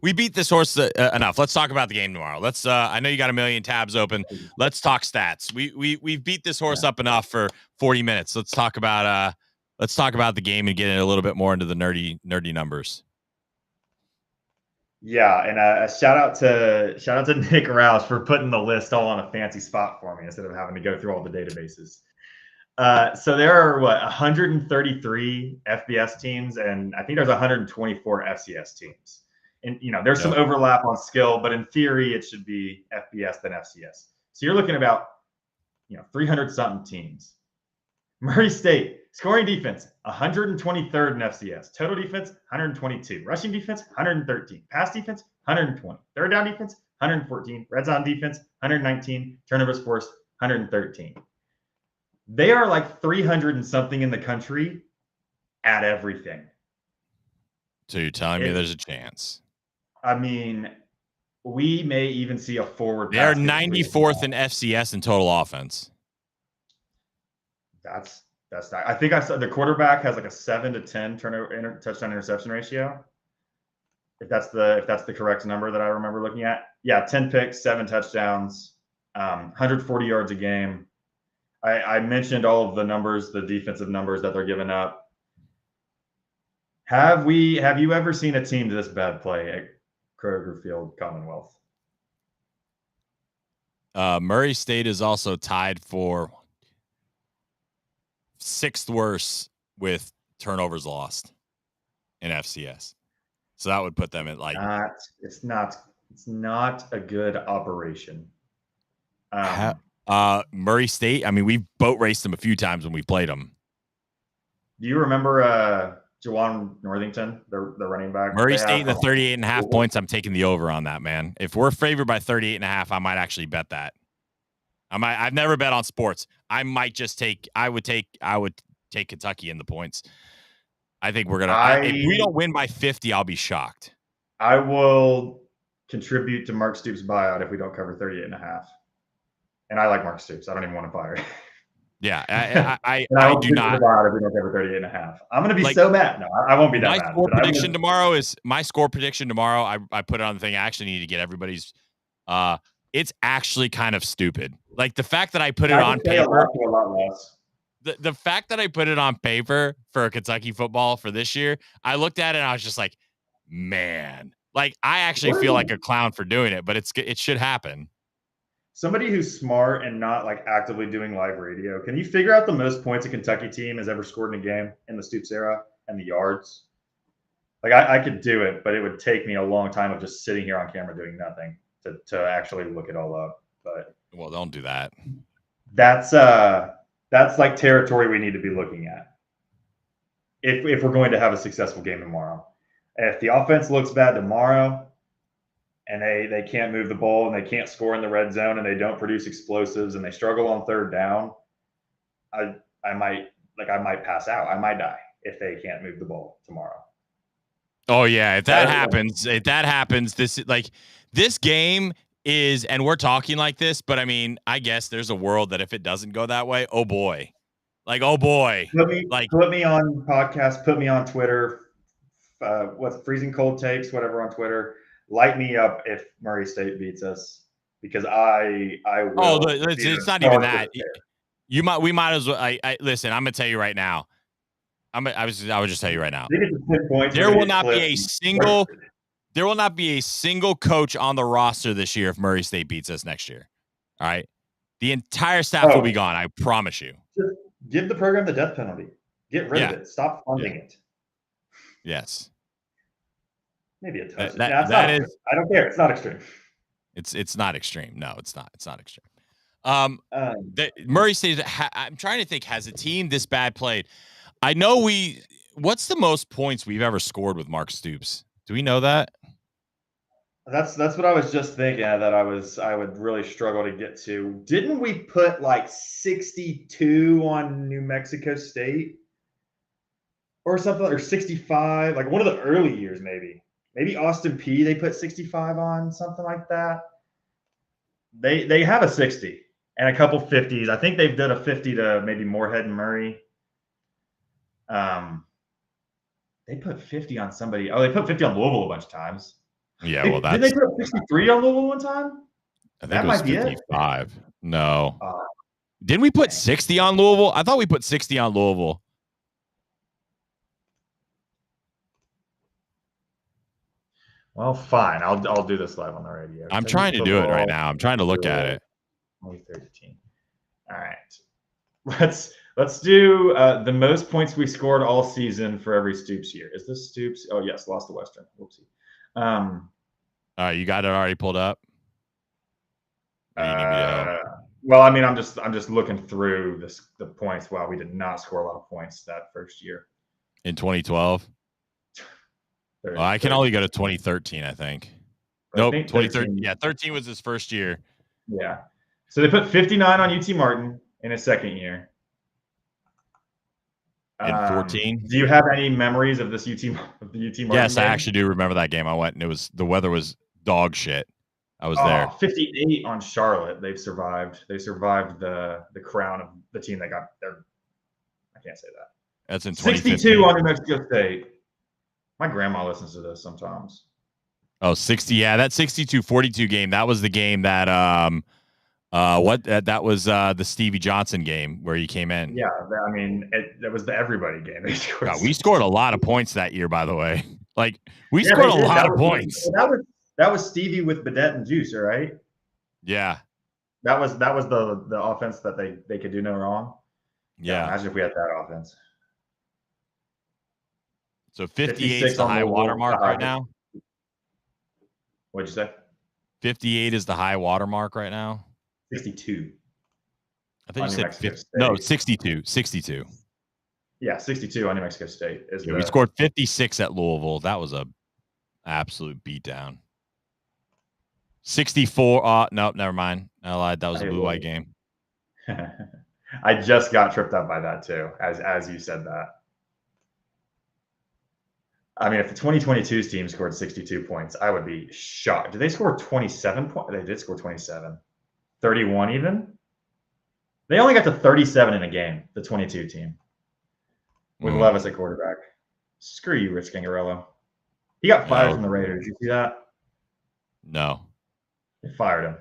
we beat this horse enough. Let's talk about the game tomorrow. Let's. I know you got a million tabs open. Let's talk stats. We've beat this horse up enough for 40 minutes. Let's talk about the game and get a little bit more into the nerdy numbers. Yeah, and a shout out to Nick Rouse for putting the list all on a fancy spot for me instead of having to go through all the databases. So there are 133 FBS teams, and I think there's 124 FCS teams. And there's some overlap on skill, but in theory, it should be FBS then FCS. So you're looking about 300 something teams. Murray State scoring defense 123rd in FCS, total defense 122, rushing defense 113, pass defense 120, third down defense 114, red zone defense 119, turnovers forced 113. They are like 300 and something in the country at everything. So you're telling me there's a chance? I mean, we may even see a forward. They are 94th in FCS in total offense. That's I think I saw the quarterback has like a 7 to 10 touchdown interception ratio. If that's the correct number that I remember looking at. Yeah, 10 picks, 7 touchdowns, 140 yards a game. I mentioned all of the numbers, the defensive numbers that they're giving up. Have you ever seen a team this bad play at Kroger Field Commonwealth? Murray State is also tied for 6th worst with turnovers lost in FCS. So that would put them at like it's not a good operation. Murray State, I mean, we've boat raced them a few times when we played them. Do you remember Jawan Northington, the running back? Murray State in the 38.5 points. I'm taking the over on that, man. If we're favored by 38.5, I might actually bet that. I've never bet on sports. I would take Kentucky in the points. I think we're gonna. If we don't win by 50, I'll be shocked. I will contribute to Mark Stoops' buyout if we don't cover 38.5. And I like Mark Stoops. I don't even want to fire. Yeah, I do not. If we don't cover 38.5, I'm going to be so mad. No, I won't be that mad. My score prediction tomorrow. I put it on the thing. I actually need to get everybody's. It's actually kind of stupid. Like the fact that I put it on paper. A lot less. The fact that I put it on paper for Kentucky football for this year, I looked at it and I was just like, man, like I actually feel like a clown for doing it, but it should happen. Somebody who's smart and not like actively doing live radio, can you figure out the most points a Kentucky team has ever scored in a game in the Stoops era and the yards? Like I could do it, but it would take me a long time of just sitting here on camera doing nothing to actually look it all up. But well, don't do that. That's like territory we need to be looking at if we're going to have a successful game tomorrow. If the offense looks bad tomorrow and they can't move the ball and they can't score in the red zone and they don't produce explosives and they struggle on third down, I might pass out. I might die if they can't move the ball tomorrow. Oh yeah, if that happens, this game is, and we're talking like this, but I mean, I guess there's a world that if it doesn't go that way, oh boy. Put me on podcast, put me on Twitter. What's Freezing Cold Takes, whatever on Twitter. Light me up if Murray State beats us because I will. Oh, it's not even that. We might as well. I listen. I'm gonna tell you right now. I would just tell you right now. They get to 10 points. There will not be a single. There will not be a single coach on the roster this year if Murray State beats us next year. All right, the entire staff will be gone. I promise you. Just give the program the death penalty. Get rid of it. Stop funding it. Yes. Maybe a touch. That is. I don't care. It's not extreme. It's not extreme. No, it's not. It's not extreme. Murray State. I'm trying to think. Has a team this bad played? I know what's the most points we've ever scored with Mark Stoops? Do we know that? That's what I was just thinking that I would really struggle to get to. Didn't we put like 62 on New Mexico State or something, or 65? Like one of the early years, maybe Austin Peay. They put 65 on, something like that. They have a 60 and a couple 50s. I think they've done a 50 to maybe Moorhead and Murray. They put 50 on somebody. Oh, they put 50 on Louisville a bunch of times. Yeah, well, did they put 63 on Louisville one time? I think it was 55. No. Didn't we put 60 on Louisville? I thought we put 60 on Louisville. Well, fine. I'll do this live on the radio. I'm trying to do it right now. I'm trying to look at it. 2013. All right. Let's do the most points we scored all season for every Stoops year. Is this Stoops? Oh yes, lost to Western. Whoopsie. All right, you got it already pulled up. Well, I mean, I'm just looking through the points. Wow, we did not score a lot of points that first year. In 2012. Well, I can only go to 2013, I think. Nope, 2013. Yeah, 13 was his first year. Yeah. So they put 59 on UT Martin in his second year. In 14. Do you have any memories of this UT Martin? Yes, game? I actually do remember that game. I went and the weather was dog shit. I was there. 58 on Charlotte. They've survived. They survived the crown of the team that got there. I can't say that. That's in 2015. 62 on New Mexico State. My grandma listens to this sometimes. Oh, 60. Yeah, that 62-42 game. That was the game that that was the Stevie Johnson game where he came in. Yeah, I mean, that was the everybody game. God, we scored a lot of points that year, by the way. Like we scored a lot of points. That was Stevie with Badette and Juicer, right? Yeah. That was the offense that they could do no wrong. Yeah. Imagine if we had that offense. So 58 is the high watermark right now. What'd you say? 58 is the high watermark right now. 62. I think you said 50. No, 62. 62. Yeah, 62 on New Mexico State. We scored 56 at Louisville. That was a absolute beatdown. 64. No, never mind. I lied. That was a Blue White game. I just got tripped up by that too, as you said that. I mean, if the 2022's team scored 62 points, I would be shocked. Did they score 27 points? They did score 27. 31 even? They only got to 37 in a game, the 22 team, with Levis at quarterback. Screw you, Rich Scangarello. He got fired from the Raiders. You see that? No. They fired him.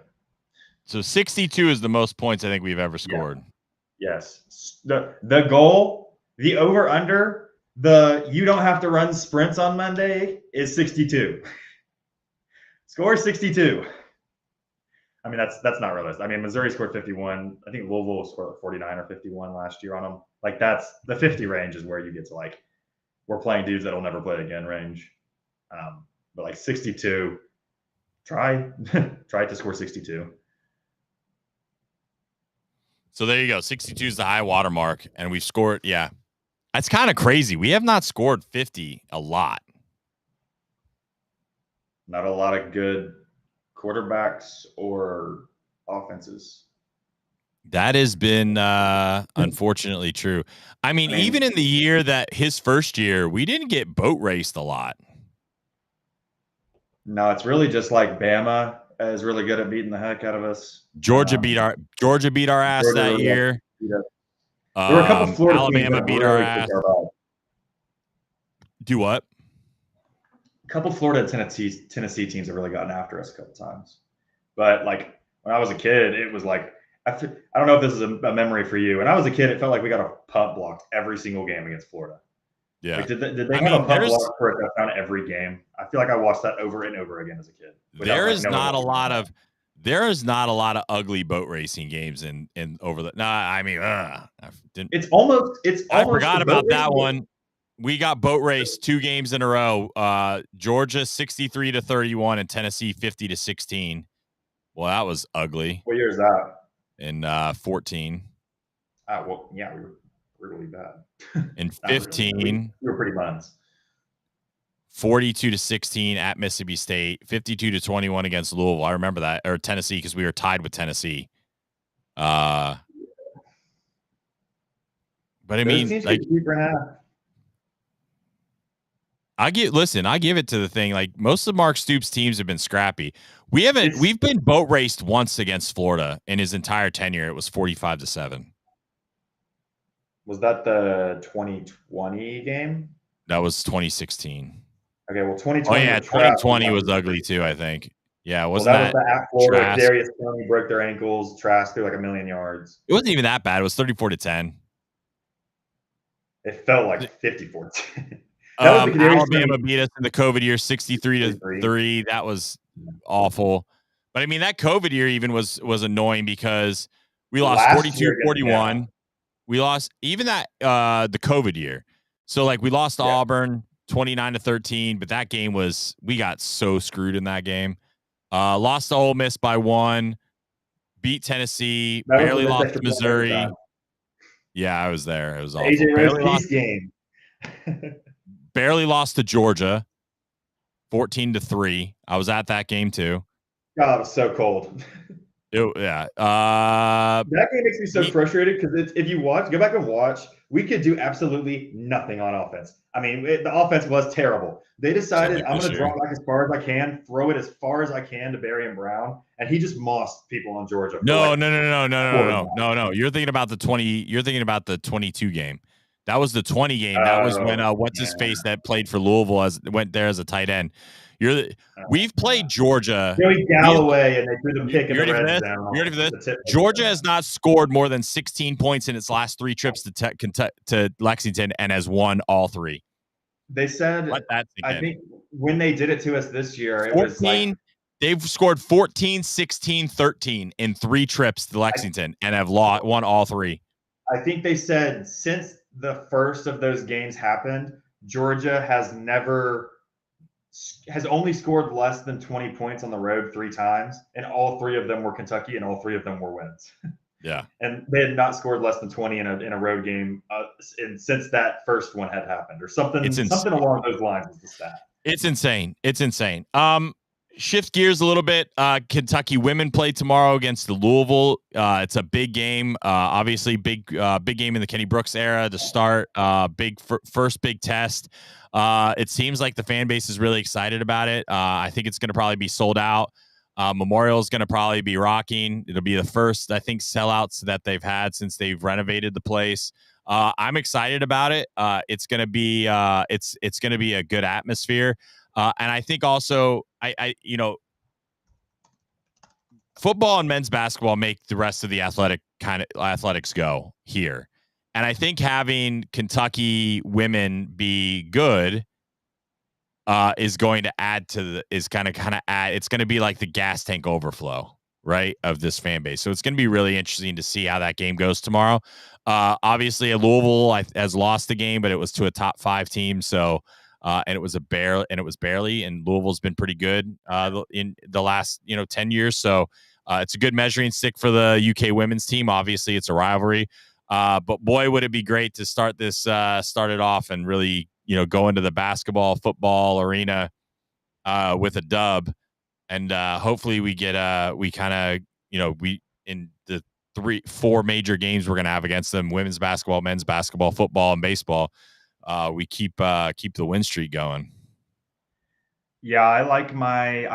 So 62 is the most points I think we've ever scored. Yeah. Yes. The goal, the over-under, you don't have to run sprints on Monday is 62. Score 62. I mean, that's not realistic. I mean, Missouri scored 51. I think Louisville scored like 49 or 51 last year on them. Like that's the 50 range is where you get to like, we're playing dudes that'll never play again range. But like 62, try to score 62. So there you go. 62 is the high watermark, and we've scored. Yeah. That's kind of crazy. We have not scored 50 a lot. Not a lot of good quarterbacks or offenses. That has been unfortunately true. I mean, even in the year that his first year, we didn't get boat raced a lot. No, it's really just like Bama is really good at beating the heck out of us. Georgia beat our ass that year. There were a couple of Florida Alabama beat our ass. Do what? A couple of Florida and Tennessee teams have really gotten after us a couple times. But like when I was a kid, it was like I don't know if this is a memory for you. When I was a kid, it felt like we got a punt blocked every single game against Florida. Yeah. Like, did they I have a mean, punt block for a touchdown every game? I feel like I watched that over and over again as a kid without there like is knowing not what a was going lot on. of there is not a lot of ugly boat racing games in over the. No, I mean, I didn't. It's almost I the forgot boat about that racing. one. We got boat race 2 games in a row. Georgia 63-31 and Tennessee 50-16. Well, that was ugly. What year is that? In 14. Well, yeah, we were really bad. In Not really. 15. We were pretty buns. 42-16 at Mississippi State, 52-21 against Louisville. I remember that, or Tennessee, because we were tied with Tennessee. But I Those mean, teams like, could keep right now. I give it to the thing. Like, most of Mark Stoops' teams have been scrappy. We've been boat raced once against Florida in his entire tenure. It was 45-7. Was that the 2020 game? That was 2016. Okay, well, 2020. Oh yeah, 2020 was ugly too, I think. Yeah, wasn't that was the at Florida. Trask? Darius Toney broke their ankles. Trask threw like 1,000,000 yards. It wasn't even that bad. It was 34-10. It felt like 54-10. Alabama beat us in the COVID year 63-3. That was awful. But I mean, that COVID year even was annoying because we lost 42-41. We lost even that the COVID year. So like we lost to Auburn 29-13, but that game we got so screwed in that game. Lost to Ole Miss by 1, beat Tennessee, barely lost to Missouri. Yeah, I was there. It was awful. AJ Rose Peace game. Barely lost to Georgia 14-3. I was at that game too. God, it was so cold. That game makes me so frustrated because if you go back and watch, we could do absolutely nothing on offense. I mean, the offense was terrible. They decided I'm going to draw back as far as I can, throw it as far as I can to Barian Brown, and he just mossed people on Georgia. No. You're thinking about the 20. You're thinking about the 22 game. That was the 20 game. That was when what's his face that played for Louisville went there as a tight end. We've played Georgia. Joey Galloway, and they threw the pick in the red zone. You ready for this? Georgia has not scored more than 16 points in its last 3 trips to Lexington and has won all 3. They said, I think when they did it to us this year, it was like they've scored 14, 16, 13 in 3 trips to Lexington and have won all 3. I think they said since the first of those games happened, Georgia has only scored less than 20 points on the road 3 times, and all 3 of them were Kentucky, and all 3 of them were wins. Yeah, and they had not scored less than 20 in a road game since that first one had happened, or something. Something along those lines is the stat. It's insane. Shift gears a little bit. Kentucky women play tomorrow against the Louisville. It's a big game. Obviously, big game in the Kenny Brooks era to start. First big test. It seems like the fan base is really excited about it. I think it's going to probably be sold out. Memorial is going to probably be rocking. It'll be the first, I think, sellouts that they've had since they've renovated the place. I'm excited about it. It's going to be it's going to be a good atmosphere. And I think also, football and men's basketball make the rest of the athletics go here. And I think having Kentucky women be good is going to add to it's going to be like the gas tank overflow, right, of this fan base. So it's going to be really interesting to see how that game goes tomorrow. Obviously, Louisville has lost the game, but it was to a top 5 team. So, and it was barely, and Louisville's been pretty good in the last 10 years. So it's a good measuring stick for the UK women's team. Obviously, it's a rivalry, but boy, would it be great to start it off and really go into the football arena with a dub, and hopefully we get in the 3-4 major games we're going to have against them: women's basketball, men's basketball, football, and baseball. We keep the win streak going. Yeah, I like my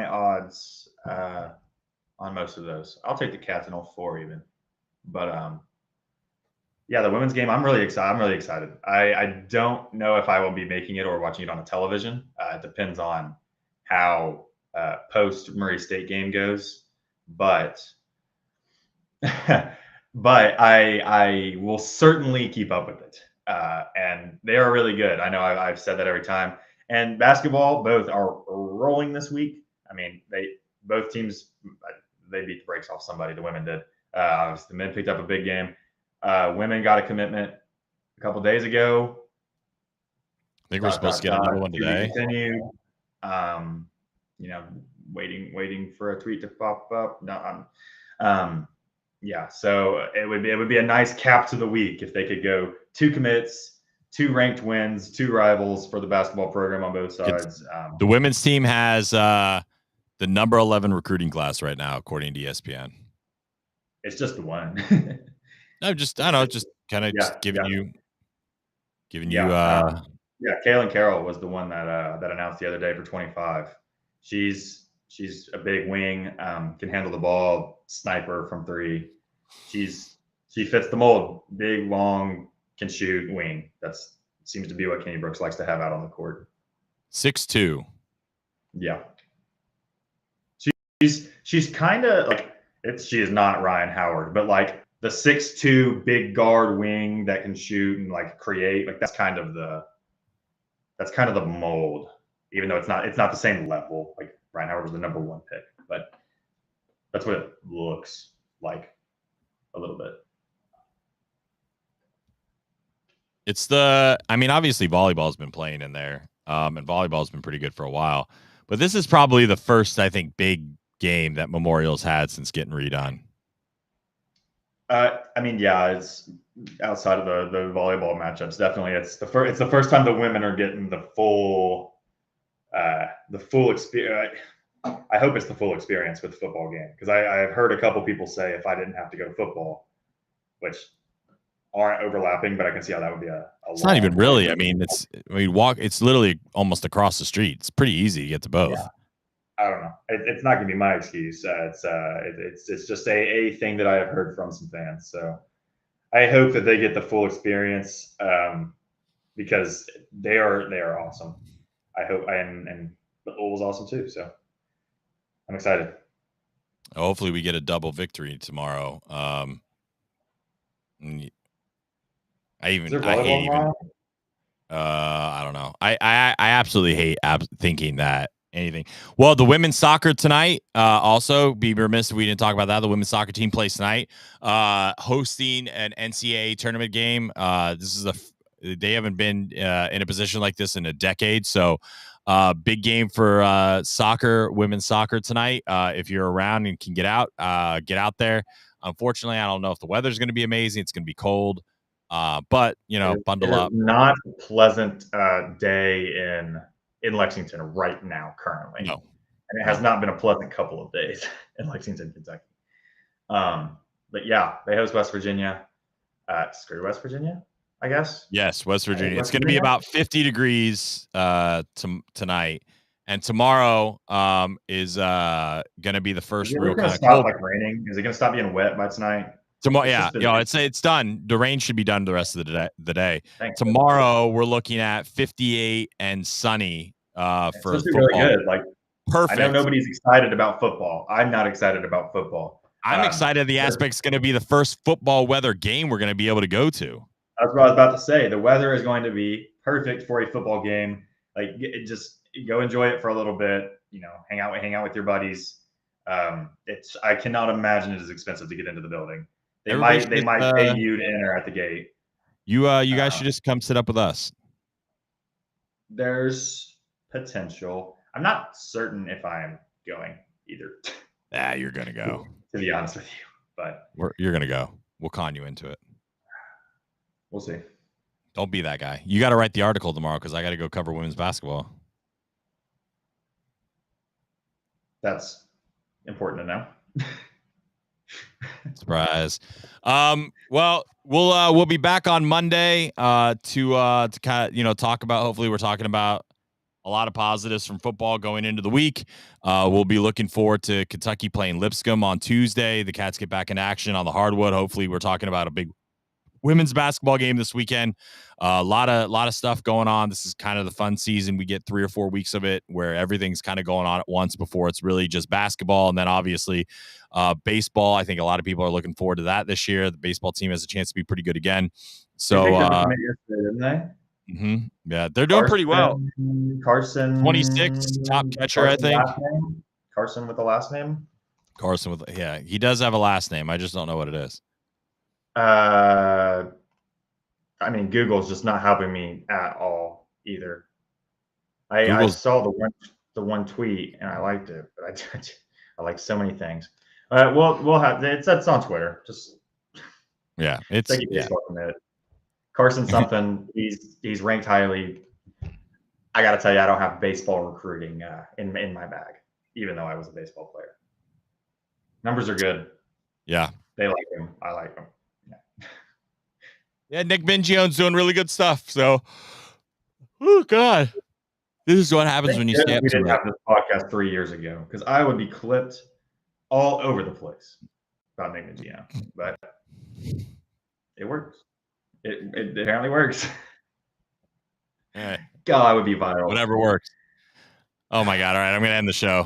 odds on most of those. I'll take the Cats in all 4 even, but yeah, the women's game, I'm really excited. I don't know if I will be making it or watching it on a television. It depends on how post Murray State game goes, but but I will certainly keep up with it. And they are really good. I know I've said that every time. And basketball, both are rolling this week. I mean, they both teams they beat the brakes off somebody. The women did. Obviously, the men picked up a big game. Women got a commitment a couple days ago. I think we're supposed to get another one today. Continue. You know, waiting for a tweet to pop up. No, yeah, so it would be a nice cap to the week if they could go 2 commits, 2 ranked wins, 2 rivals for the basketball program on both sides. The women's team has the number 11 recruiting class right now, according to ESPN. It's just the one. I don't know, just kind of giving you. Kaylin Carroll was the one that announced the other day for 25. She's a big wing, can handle the ball, sniper from 3. She fits the mold. Big, long, can shoot, wing. That seems to be what Kenny Brooks likes to have out on the court. 6'2". Yeah. She's kind of like she is not Ryan Howard, but like the 6'2" big guard wing that can shoot and like create, like that's kind of the mold, even though it's not the same level. Like Ryan Howard was the number 1 pick, but that's what it looks like a little bit. Obviously volleyball's been playing in there, and volleyball's been pretty good for a while, but this is probably the first, I think, big game that Memorial's had since getting redone. It's outside of the volleyball matchups. Definitely, it's the first time the women are getting the full experience. I hope it's the full experience with the football game, because I've heard a couple people say if I didn't have to go to football, which aren't overlapping, but I can see how that would be it's not even really. It's literally almost across the street. It's pretty easy to get to both. Yeah. I don't know. It's not going to be my excuse. It's just a thing that I have heard from some fans. So I hope that they get the full experience, because they are awesome. I hope, and the Owl was awesome too. So I'm excited. Hopefully we get a double victory tomorrow. I don't know. I absolutely hate thinking that anything. Well, the women's soccer tonight, also be remiss if we didn't talk about that. The women's soccer team plays tonight, hosting an NCAA tournament game. They haven't been in a position like this in a decade. So big game for women's soccer tonight. If you're around and can get out there. Unfortunately, I don't know if the weather's going to be amazing. It's going to be cold. But bundle up. Not a pleasant day in Lexington right now, currently. No. And it has not been a pleasant couple of days in Lexington, Kentucky. But yeah, they host West Virginia. Screw West Virginia, I guess. Yes, West Virginia. It's going to be about 50 degrees tonight. And tomorrow is going to be the first real kind of cold. Like raining? Is it going to stop being wet by tonight? Tomorrow, it's done. The rain should be done the rest of the day. Tomorrow, we're looking at 58 and sunny for football. Really good. Like, perfect. I know nobody's excited about football. I'm not excited about football. I'm excited. The aspect's going to be the first football weather game we're going to be able to go to. That's what I was about to say. The weather is going to be perfect for a football game. Like, just go enjoy it for a little bit. Hang out with your buddies. I cannot imagine it is expensive to get into the building. They might pay you to enter at the gate. You guys should just come sit up with us. There's potential. I'm not certain if I'm going either. You're gonna go. To be honest with you, but you're gonna go. We'll con you into it. We'll see. Don't be that guy. You got to write the article tomorrow because I got to go cover women's basketball. That's important to know. Surprise. Well, we'll be back on Monday to kind of talk about. Hopefully, we're talking about a lot of positives from football going into the week. We'll be looking forward to Kentucky playing Lipscomb on Tuesday. The Cats get back in action on the hardwood. Hopefully, we're talking about a big women's basketball game this weekend. A lot of stuff going on. This is kind of the fun season. We get 3 or 4 weeks of it where everything's kind of going on at once before it's really just basketball. And then obviously baseball. I think a lot of people are looking forward to that this year. The baseball team has a chance to be pretty good again. So didn't they? Yeah, they're doing pretty well. Carson 26 top catcher, I think. Carson with the last name. Carson with he does have a last name. I just don't know what it is. I mean, Google's just not helping me at all either. I saw the one tweet and I liked it, but I like so many things. We'll have it's on Twitter. Just it's Carson something. He's ranked highly. I got to tell you, I don't have baseball recruiting in my bag, even though I was a baseball player. Numbers are good. Yeah, they like him. I like him. Yeah, Nick Mingione's doing really good stuff. So, oh God, this is what happens when you stay up we too didn't have this podcast 3 years ago because I would be clipped all over the place about Nick Mingione, but it works. It apparently works. All right. God, I would be viral. Whatever works. Oh my God! All right, I'm gonna end the show.